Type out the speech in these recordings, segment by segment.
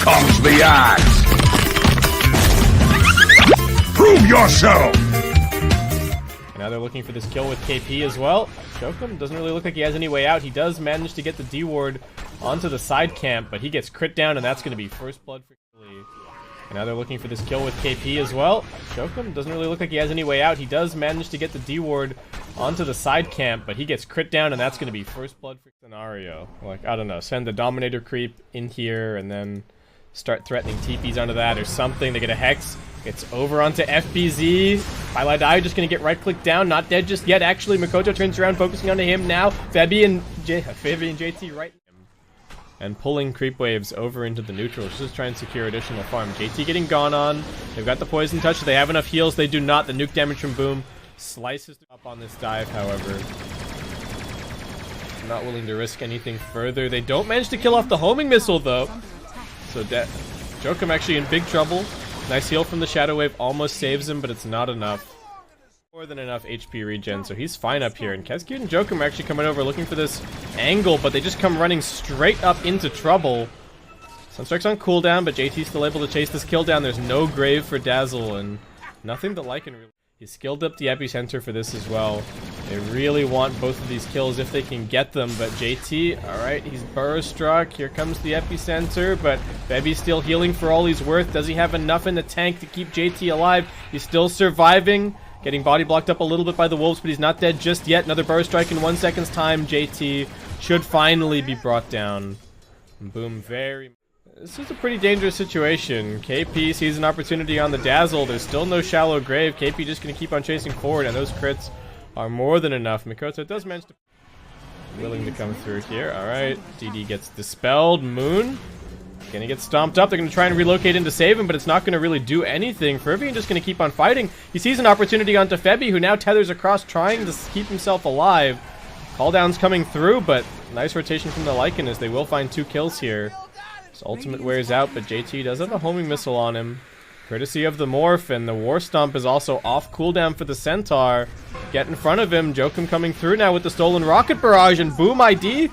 comes the axe! Prove yourself! And now they're looking for this kill with KP as well. Jokum doesn't really look like he has any way out. He does manage to get the D-ward onto the side camp, but he gets crit down, and that's going to be first blood for Lee. And now they're looking for this kill with KP as well. Jokum doesn't really look like he has any way out. He does manage to get the D-ward onto the side camp, but he gets crit down, and that's going to be first blood for scenario. Like, I don't know, send the Dominator creep in here, and then start threatening TPs onto that or something. They get a Hex. It's over onto FBZ. Highlight Eye just going to get right-click down. Not dead just yet. Actually, Mikoto turns around, focusing onto him now. Febby and JT right. And pulling creep waves over into the neutral. Just to try and secure additional farm. JT getting gone on. They've got the poison touch. Do they have enough heals? They do not. The nuke damage from Boom slices up on this dive, however. Not willing to risk anything further. They don't manage to kill off the homing missile, though. So Jokum actually in big trouble. Nice heal from the Shadow Wave. Almost saves him, but it's not enough. More than enough HP regen, so he's fine up here. And Kezcute and Jokum are actually coming over looking for this angle, but they just come running straight up into trouble. Sunstrike's on cooldown, but JT's still able to chase this kill down. There's no grave for Dazzle, and nothing that Lycan really... He's skilled up the epicenter for this as well. They really want both of these kills if they can get them, but JT, alright, he's burrow struck. Here comes the epicenter, but Bebby's still healing for all he's worth. Does he have enough in the tank to keep JT alive? He's still surviving. Getting body blocked up a little bit by the wolves, but he's not dead just yet. Another burrow strike in 1 second's time. JT should finally be brought down. Boom, This is a pretty dangerous situation. KP sees an opportunity on the Dazzle. There's still no shallow grave. KP just going to keep on chasing forward, and those crits are more than enough. Mikoto does manage to... Willing to come through here. Alright, DD gets dispelled. Moon gonna get stomped up. They're gonna try and relocate in to save him, but it's not gonna really do anything. Fervian just gonna keep on fighting. He sees an opportunity onto Febby, who now tethers across, trying to keep himself alive. Call down's coming through, but nice rotation from the Lycan as they will find 2 kills here. His ultimate wears out, but JT does have a homing missile on him. Courtesy of the Morph, and the War Stomp is also off cooldown for the Centaur. Get in front of him. Jokum coming through now with the stolen Rocket Barrage, and Boom ID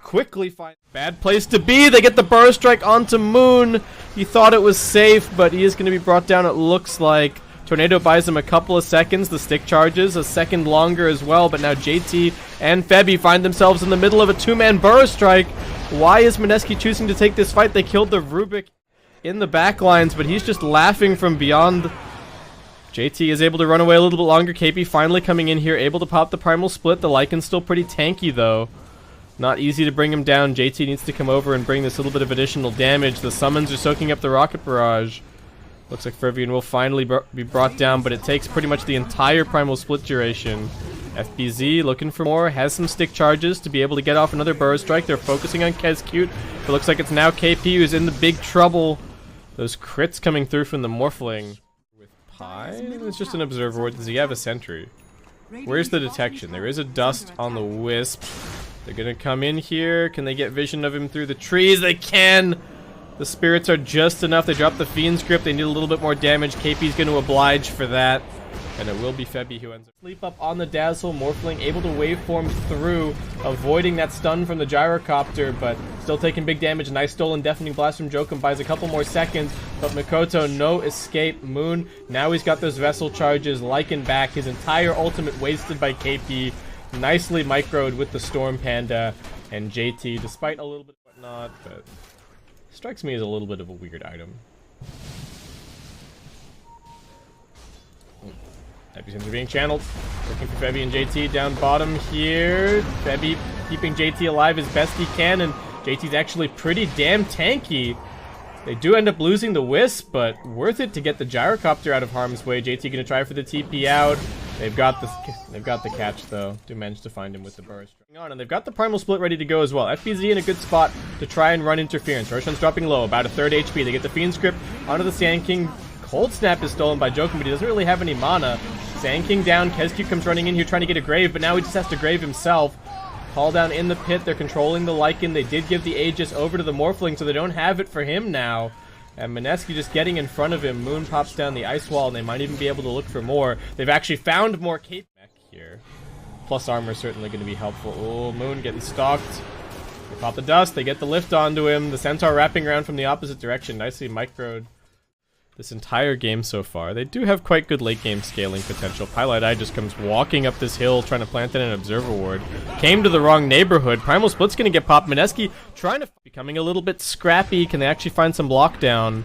quickly find bad place to be. They get the burrow strike onto Moon. He thought it was safe, but he is going to be brought down, it looks like. Tornado buys him a couple of seconds. The stick charges a second longer as well, but now JT and Febby find themselves in the middle of a 2-man burrow strike. Why is Mineski choosing to take this fight? They killed the Rubik in the backlines, but he's just laughing from beyond. JT is able to run away a little bit longer. KP finally coming in here, able to pop the Primal Split. The Lycan's still pretty tanky, though. Not easy to bring him down. JT needs to come over and bring this little bit of additional damage. The summons are soaking up the Rocket Barrage. Looks like Fervian will finally be brought down, but it takes pretty much the entire Primal Split duration. FBZ looking for more, has some stick charges to be able to get off another burrow strike. They're focusing on Kezcute. It looks like it's now KP who's in the big trouble. Those crits coming through from the Morphling. With Pi? It's just an observer. Does he have a sentry? Where's the detection? There is a dust on the Wisp. They're gonna come in here. Can they get vision of him through the trees? They can! The spirits are just enough. They drop the Fiend's Grip. They need a little bit more damage. KP's gonna oblige for that. And it will be Febby who ends up sleep up on the Dazzle. Morphling able to waveform through, avoiding that stun from the Gyrocopter, but still taking big damage. Nice stolen Deafening Blast from Jokum, buys a couple more seconds, but Mikoto, no escape. Moon, now he's got those Vessel charges. Lycan back, his entire ultimate wasted by KP. Nicely microed with the Storm Panda and JT, despite a little bit of whatnot, but strikes me as a little bit of a weird item. Epicenter being channeled. Looking for Febby and JT down bottom here. Febby keeping JT alive as best he can, and JT's actually pretty damn tanky. They do end up losing the Wisp, but worth it to get the Gyrocopter out of harm's way. JT gonna try for the TP out. They've got the catch though. Do manage to find him with the burst. And they've got the Primal Split ready to go as well. FBZ in a good spot to try and run interference. Roshan's dropping low, about a third HP. They get the Fiend's Grip onto the Sand King. Cold Snap is stolen by Jokum, but he doesn't really have any mana. Sand King down. Kezcute comes running in here trying to get a grave, but now he just has to grave himself. Call down in the pit. They're controlling the Lycan. They did give the Aegis over to the Morphling, so they don't have it for him now. And Mineski just getting in front of him. Moon pops down the ice wall, and they might even be able to look for more. They've actually found more cape back here. Plus armor is certainly going to be helpful. Oh, Moon getting stalked. They pop the dust, they get the lift onto him, the Centaur wrapping around from the opposite direction, nicely microed this entire game so far. They do have quite good late game scaling potential. Pilot Eye just comes walking up this hill trying to plant in an Observer Ward. Came to the wrong neighborhood. Primal Split's gonna get popped. Mineski trying to... becoming a little bit scrappy. Can they actually find some lockdown?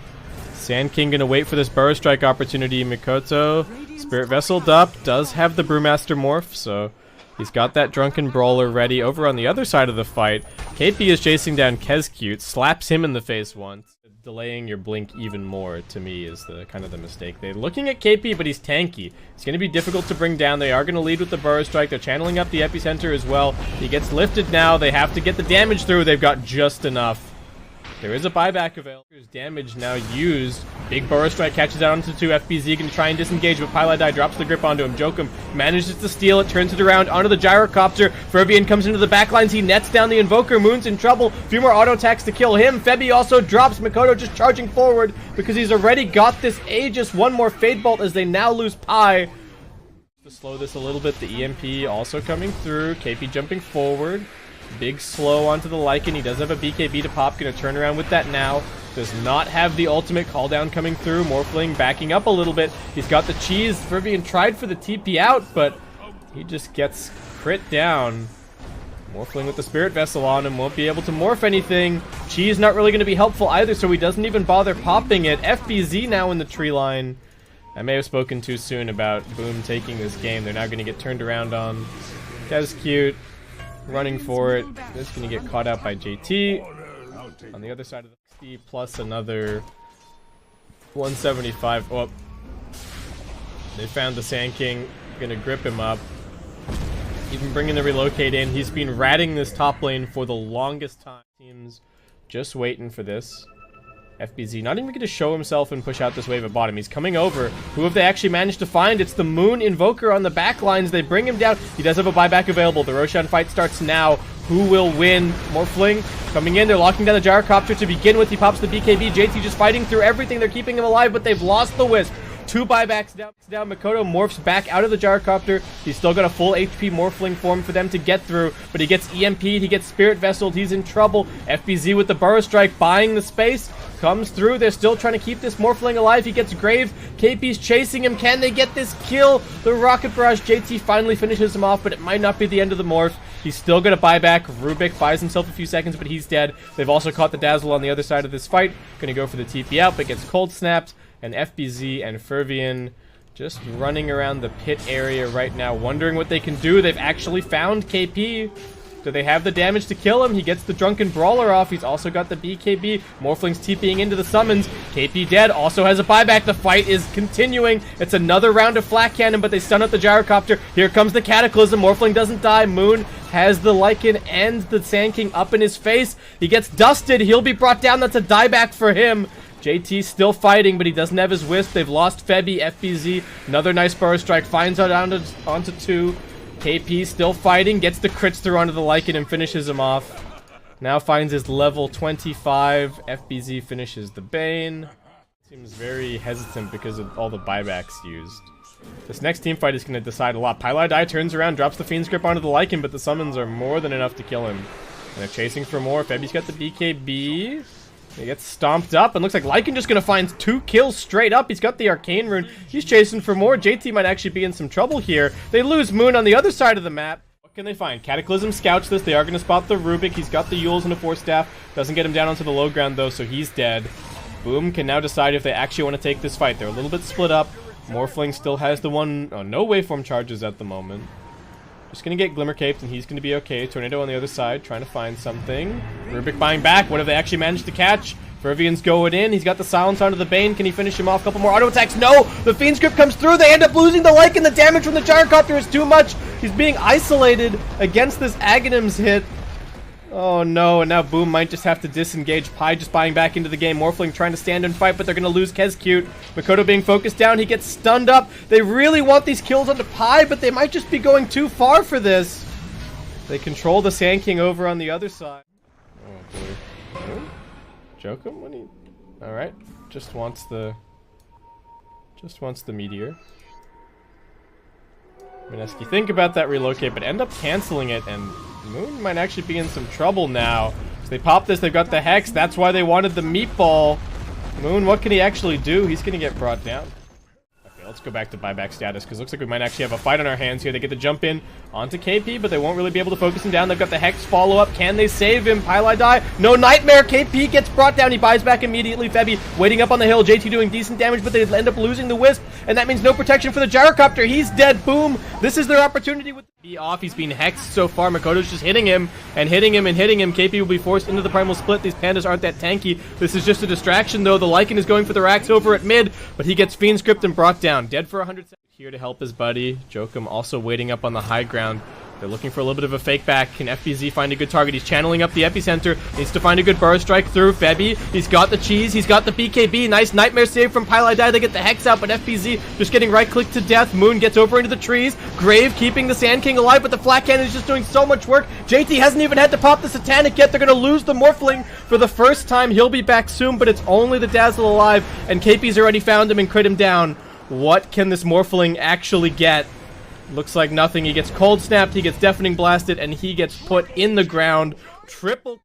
Sand King gonna wait for this Burrow Strike opportunity. Mikoto, Spirit Vesseled up, does have the Brewmaster morph, so he's got that Drunken Brawler ready. Over on the other side of the fight, KP is chasing down Kezcute, slaps him in the face once. Delaying your blink even more, to me, is the kind of the mistake. They're looking at KP, but he's tanky. It's going to be difficult to bring down. They are going to lead with the Burrow Strike. They're channeling up the Epicenter as well. He gets lifted now. They have to get the damage through. They've got just enough. There is a buyback available. There's damage now used. Big Burrow Strike catches out onto 2. FBZ can try and disengage, but Pilot Die drops the grip onto him. Jokum manages to steal it, turns it around onto the Gyrocopter. Fervian comes into the backlines. He nets down the Invoker. Moon's in trouble. A few more auto attacks to kill him. Febi also drops. Mikoto just charging forward because he's already got this Aegis. One more Fade Bolt as they now lose Pi. To slow this a little bit, the EMP also coming through. KP jumping forward. Big slow onto the Lycan. He does have a BKB to pop. Gonna turn around with that now. Does not have the ultimate call down coming through. Morphling backing up a little bit. He's got the cheese. Fervian tried for the TP out, but he just gets crit down. Morphling with the Spirit Vessel on him. Won't be able to morph anything. Cheese not really going to be helpful either, so he doesn't even bother popping it. FBZ now in the tree line. I may have spoken too soon about Boom taking this game. They're now going to get turned around on. Kezcute running for it. This is going to get caught out by JT. On the other side of the 60 plus another 175. Oh, they found the Sand King. Going to grip him up. Even bringing the relocate in. He's been ratting this top lane for the longest time. Teams just waiting for this. FBZ not even going to show himself and push out this wave at bottom. He's coming over. Who have they actually managed to find? It's the Moon Invoker on the back lines. They bring him down. He does have a buyback available. The Roshan fight starts now. Who will win? Morphling coming in. They're locking down the Gyrocopter to begin with. He pops the BKB. JT just fighting through everything. They're keeping him alive, but they've lost the Wisp. 2 buybacks down. Mikoto morphs back out of the Gyrocopter. He's still got a full HP Morphling form for them to get through, but he gets EMP'd. He gets Spirit Vesseled. He's in trouble. FBZ with the Burrow Strike buying the space. Comes through. They're still trying to keep this Morphling alive. He gets Grave. KP's chasing him. Can they get this kill? The Rocket Barrage. JT finally finishes him off, but it might not be the end of the morph. He's still going to buy back. Rubik buys himself a few seconds, but he's dead. They've also caught the Dazzle on the other side of this fight. Going to go for the TP out, but gets cold snapped. And FBZ and Fervian just running around the pit area right now, wondering what they can do. They've actually found KP. Do they have the damage to kill him? He gets the Drunken Brawler off. He's also got the BKB. Morphling's TPing into the summons. KP dead. Also has a buyback. The fight is continuing. It's another round of Flak Cannon, but they stun up the Gyrocopter. Here comes the Cataclysm. Morphling doesn't die. Moon has the Lycan and the Sand King up in his face. He gets dusted. He'll be brought down. That's a dieback for him. JT still fighting, but he doesn't have his Wisp. They've lost Febi. FBZ. Another nice Burrow Strike. Finds out onto 2. KP still fighting. Gets the crits through onto the Lycan and finishes him off. Now finds his level 25. FBZ finishes the Bane. Seems very hesitant because of all the buybacks used. This next team fight is going to decide a lot. Pilot Die turns around, drops the Fiend's Grip onto the Lycan, but the summons are more than enough to kill him. And they're chasing for more. Febi's got the BKB. He gets stomped up, and looks like Lycan just going to find 2 kills straight up. He's got the Arcane Rune. He's chasing for more. JT might actually be in some trouble here. They lose Moon on the other side of the map. What can they find? Cataclysm scouts this. They are going to spot the Rubik. He's got the Yules and a Force Staff. Doesn't get him down onto the low ground, though, so he's dead. Boom can now decide if they actually want to take this fight. They're a little bit split up. Morphling still has the one... Oh, no waveform charges at the moment. Just going to get Glimmer Caped, and he's going to be okay. Tornado on the other side, trying to find something. Rubik buying back. What have they actually managed to catch? Fervian's going in. He's got the silence onto the Bane. Can he finish him off? A couple more auto attacks. No! The Fiend's Grip comes through. They end up losing the Lycan. The damage from the Gyrocopter is too much. He's being isolated against this Aghanim's hit. Oh no, and now Boom might just have to disengage. Pi just buying back into the game. Morphling trying to stand and fight, but they're going to lose Kezcute. Mikoto being focused down. He gets stunned up. They really want these kills onto Pi, but they might just be going too far for this. They control the Sand King over on the other side. Oh boy. Jokum? What do you... Alright. Just wants the meteor. Mineski think about that relocate, but end up canceling it, and Moon might actually be in some trouble now. So they pop this, they've got the Hex, that's why they wanted the meatball. Moon, what can he actually do? He's gonna get brought down. Okay, let's go back to buyback status, because it looks like we might actually have a fight on our hands here. They get to jump in onto KP, but they won't really be able to focus him down. They've got the Hex follow-up. Can they save him? Pylai die. No Nightmare. KP gets brought down. He buys back immediately. Febby waiting up on the hill. JT doing decent damage, but they end up losing the Wisp, and that means no protection for the Gyrocopter. He's dead. Boom. This is their opportunity with be off. He's being hexed so far. Makoto's just hitting him and hitting him and hitting him. KP will be forced into the Primal Split. These Pandas aren't that tanky. This is just a distraction, though. The Lycan is going for the racks over at mid, but he gets Fiend Script and brought down. Dead for 100 seconds. Here to help his buddy. Jokum also waiting up on the high ground. They're looking for a little bit of a fake back. Can FBZ find a good target? He's channeling up the epicenter. Needs to find a good burst strike through Febby. He's got the cheese. He's got the BKB. Nice Nightmare save from Pylai Die. They get the Hex out, but FBZ just getting right-clicked to death. Moon gets over into the trees. Grave keeping the Sand King alive, but the Flat Cannon is just doing so much work. JT hasn't even had to pop the Satanic yet. They're going to lose the Morphling for the first time. He'll be back soon, but it's only the Dazzle alive, and KP's already found him and crit him down. What can this Morphling actually get? Looks like nothing. He gets cold snapped, he gets deafening blasted, and he gets put in the ground. Triple